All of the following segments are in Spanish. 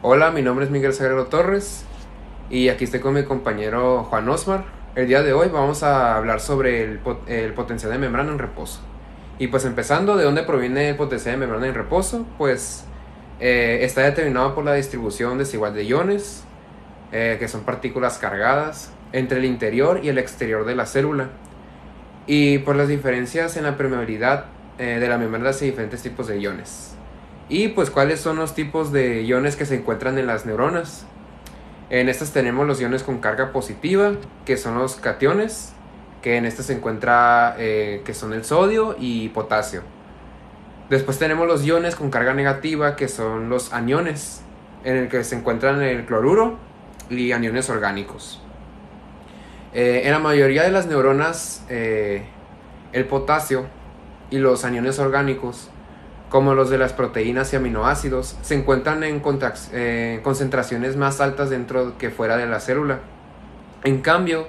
Hola, mi nombre es Miguel Sagrado Torres y aquí estoy con mi compañero Juan Osmar. El día de hoy vamos a hablar sobre el potencial de membrana en reposo. Y pues empezando, ¿de dónde proviene el potencial de membrana en reposo? Pues está determinado por la distribución desigual de iones, que son partículas cargadas, entre el interior y el exterior de la célula. Y por las diferencias en la permeabilidad de la membrana hacia diferentes tipos de iones. Y pues cuáles son los tipos de iones que se encuentran en las neuronas. En estas tenemos los iones con carga positiva, que son los cationes, que en estas se encuentra que son el sodio y potasio. Después tenemos los iones con carga negativa, que son los aniones, en el que se encuentran el cloruro y aniones orgánicos. En la mayoría de las neuronas, el potasio y los aniones orgánicos, como los de las proteínas y aminoácidos, se encuentran en concentraciones más altas dentro que fuera de la célula. En cambio,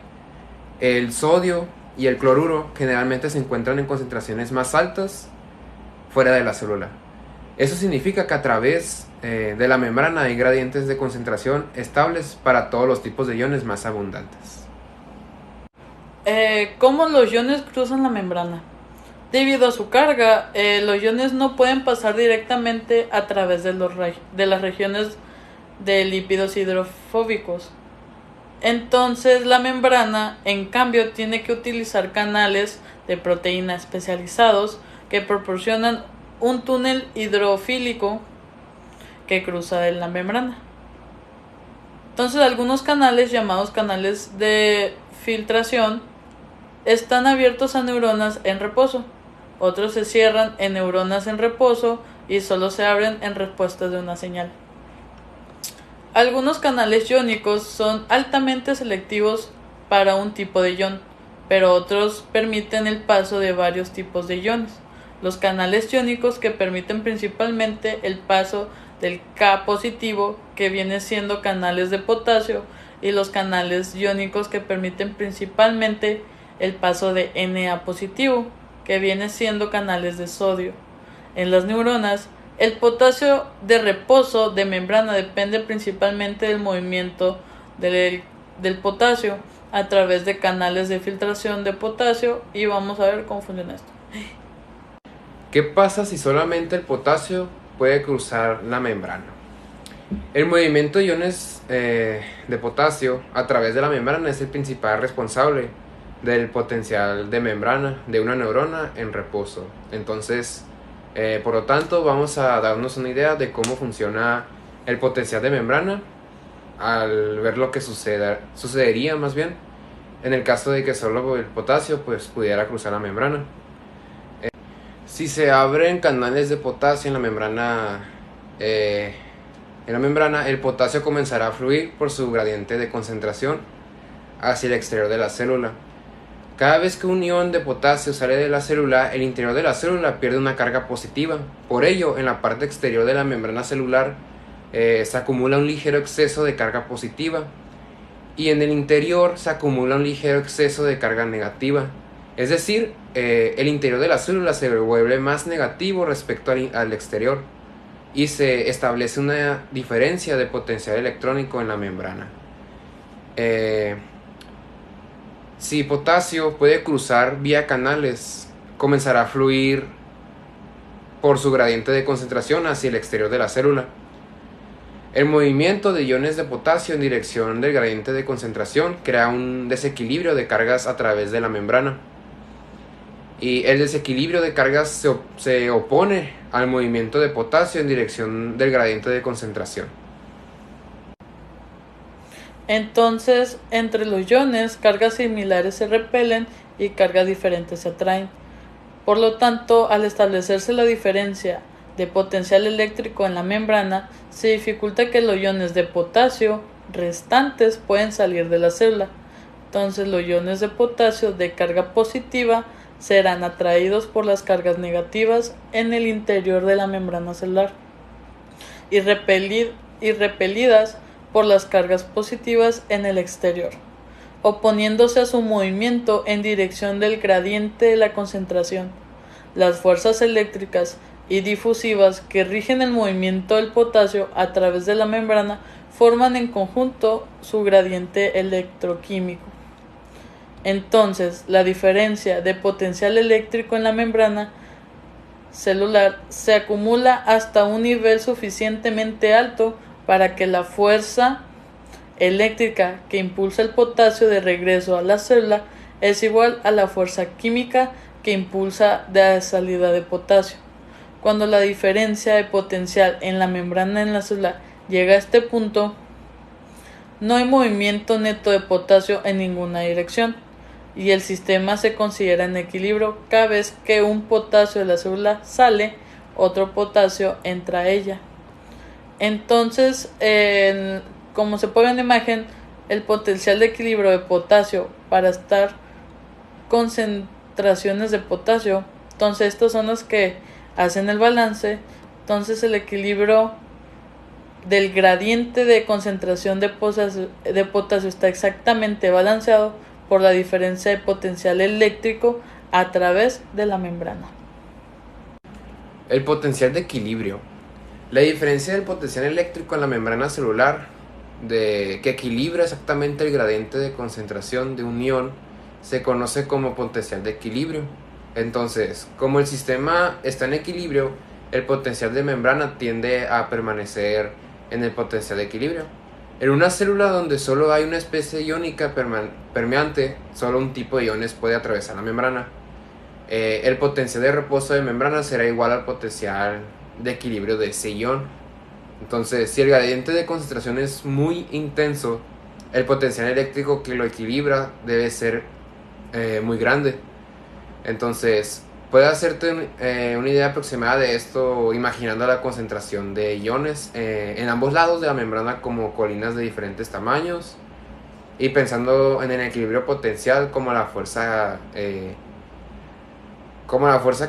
el sodio y el cloruro generalmente se encuentran en concentraciones más altas fuera de la célula. Eso significa que a través de la membrana hay gradientes de concentración estables para todos los tipos de iones más abundantes. ¿Cómo los iones cruzan la membrana? Debido a su carga, los iones no pueden pasar directamente a través de las regiones de lípidos hidrofóbicos. Entonces la membrana, en cambio, tiene que utilizar canales de proteína especializados que proporcionan un túnel hidrofílico que cruza la membrana. Entonces algunos canales, llamados canales de filtración, están abiertos a neuronas en reposo. Otros se cierran en neuronas en reposo y solo se abren en respuesta de una señal. Algunos canales iónicos son altamente selectivos para un tipo de ion, pero otros permiten el paso de varios tipos de iones. Los canales iónicos que permiten principalmente el paso del K positivo, que viene siendo canales de potasio, y los canales iónicos que permiten principalmente el paso de Na positivo, que viene siendo canales de sodio. En las neuronas, el potasio de reposo de membrana depende principalmente del movimiento del potasio a través de canales de filtración de potasio, y vamos a ver cómo funciona esto. ¿Qué pasa si solamente el potasio puede cruzar la membrana? El movimiento de iones de potasio a través de la membrana es el principal responsable del potencial de membrana de una neurona en reposo. Entonces, por lo tanto, vamos a darnos una idea de cómo funciona el potencial de membrana al ver lo que sucedería más bien en el caso de que solo el potasio pues pudiera cruzar la membrana. Si se abren canales de potasio en la membrana, el potasio comenzará a fluir por su gradiente de concentración hacia el exterior de la célula. Cada vez que un ion de potasio sale de la célula, el interior de la célula pierde una carga positiva. Por ello, en la parte exterior de la membrana celular se acumula un ligero exceso de carga positiva, y en el interior se acumula un ligero exceso de carga negativa. Es decir, el interior de la célula se vuelve más negativo respecto al exterior, y se establece una diferencia de potencial electrónico en la membrana. Si potasio puede cruzar vía canales, comenzará a fluir por su gradiente de concentración hacia el exterior de la célula. El movimiento de iones de potasio en dirección del gradiente de concentración crea un desequilibrio de cargas a través de la membrana. Y el desequilibrio de cargas se opone al movimiento de potasio en dirección del gradiente de concentración. Entonces, entre los iones, cargas similares se repelen y cargas diferentes se atraen. Por lo tanto, al establecerse la diferencia de potencial eléctrico en la membrana, se dificulta que los iones de potasio restantes pueden salir de la célula. Entonces, los iones de potasio de carga positiva serán atraídos por las cargas negativas en el interior de la membrana celular y repelidas por las cargas positivas en el exterior, oponiéndose a su movimiento en dirección del gradiente de la concentración. Las fuerzas eléctricas y difusivas que rigen el movimiento del potasio a través de la membrana forman en conjunto su gradiente electroquímico. Entonces, la diferencia de potencial eléctrico en la membrana celular se acumula hasta un nivel suficientemente alto para que la fuerza eléctrica que impulsa el potasio de regreso a la célula es igual a la fuerza química que impulsa de salida de potasio. Cuando la diferencia de potencial en la membrana en la célula llega a este punto, no hay movimiento neto de potasio en ninguna dirección y el sistema se considera en equilibrio. Cada vez que un potasio de la célula sale, otro potasio entra a ella. Entonces, como se puede ver en la imagen, el potencial de equilibrio de potasio para estar concentraciones de potasio, entonces estos son los que hacen el balance. Entonces el equilibrio del gradiente de concentración de potasio está exactamente balanceado por la diferencia de potencial eléctrico a través de la membrana. El potencial de equilibrio. La diferencia del potencial eléctrico en la membrana celular que equilibra exactamente el gradiente de concentración de un ion se conoce como potencial de equilibrio. Entonces, como el sistema está en equilibrio, el potencial de membrana tiende a permanecer en el potencial de equilibrio. En una célula donde solo hay una especie iónica permeante, solo un tipo de iones puede atravesar la membrana. El potencial de reposo de membrana será igual al potencial de equilibrio de ese ion. Entonces, si el gradiente de concentración es muy intenso, el potencial eléctrico que lo equilibra debe ser muy grande. Entonces, puedes hacerte una idea aproximada de esto imaginando la concentración de iones en ambos lados de la membrana como colinas de diferentes tamaños y pensando en el equilibrio potencial como la fuerza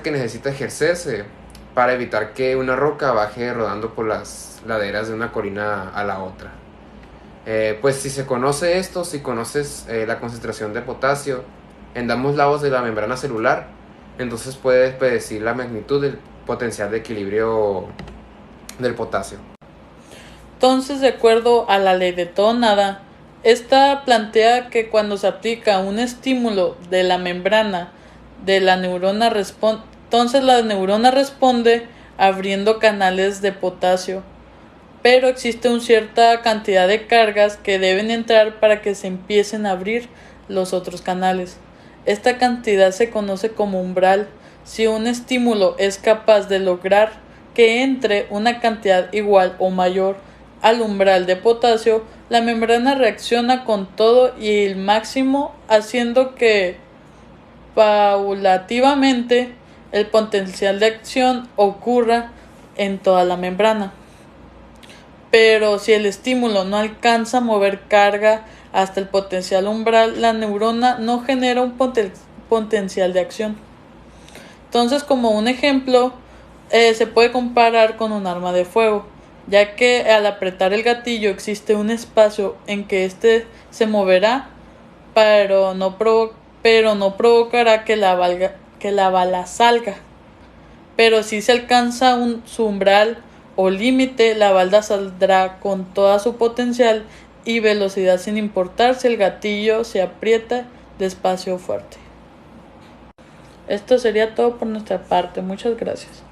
que necesita ejercerse para evitar que una roca baje rodando por las laderas de una colina a la otra. Pues si se conoce esto, si conoces la concentración de potasio en ambos lados de la membrana celular, entonces puedes predecir la magnitud del potencial de equilibrio del potasio. Entonces, de acuerdo a la ley de todo nada, esta plantea que cuando se aplica un estímulo de la membrana de la neurona entonces la neurona responde abriendo canales de potasio, pero existe una cierta cantidad de cargas que deben entrar para que se empiecen a abrir los otros canales. Esta cantidad se conoce como umbral. Si un estímulo es capaz de lograr que entre una cantidad igual o mayor al umbral de potasio, la membrana reacciona con todo y el máximo, haciendo que paulativamente el potencial de acción ocurra en toda la membrana. Pero si el estímulo no alcanza a mover carga hasta el potencial umbral, la neurona no genera un potencial de acción. Entonces, como un ejemplo, se puede comparar con un arma de fuego, ya que al apretar el gatillo existe un espacio en que éste se moverá, pero no provocará que la bala salga. Pero si se alcanza su umbral o límite, la bala saldrá con toda su potencial y velocidad sin importar si el gatillo se aprieta despacio o fuerte. Esto sería todo por nuestra parte. Muchas gracias.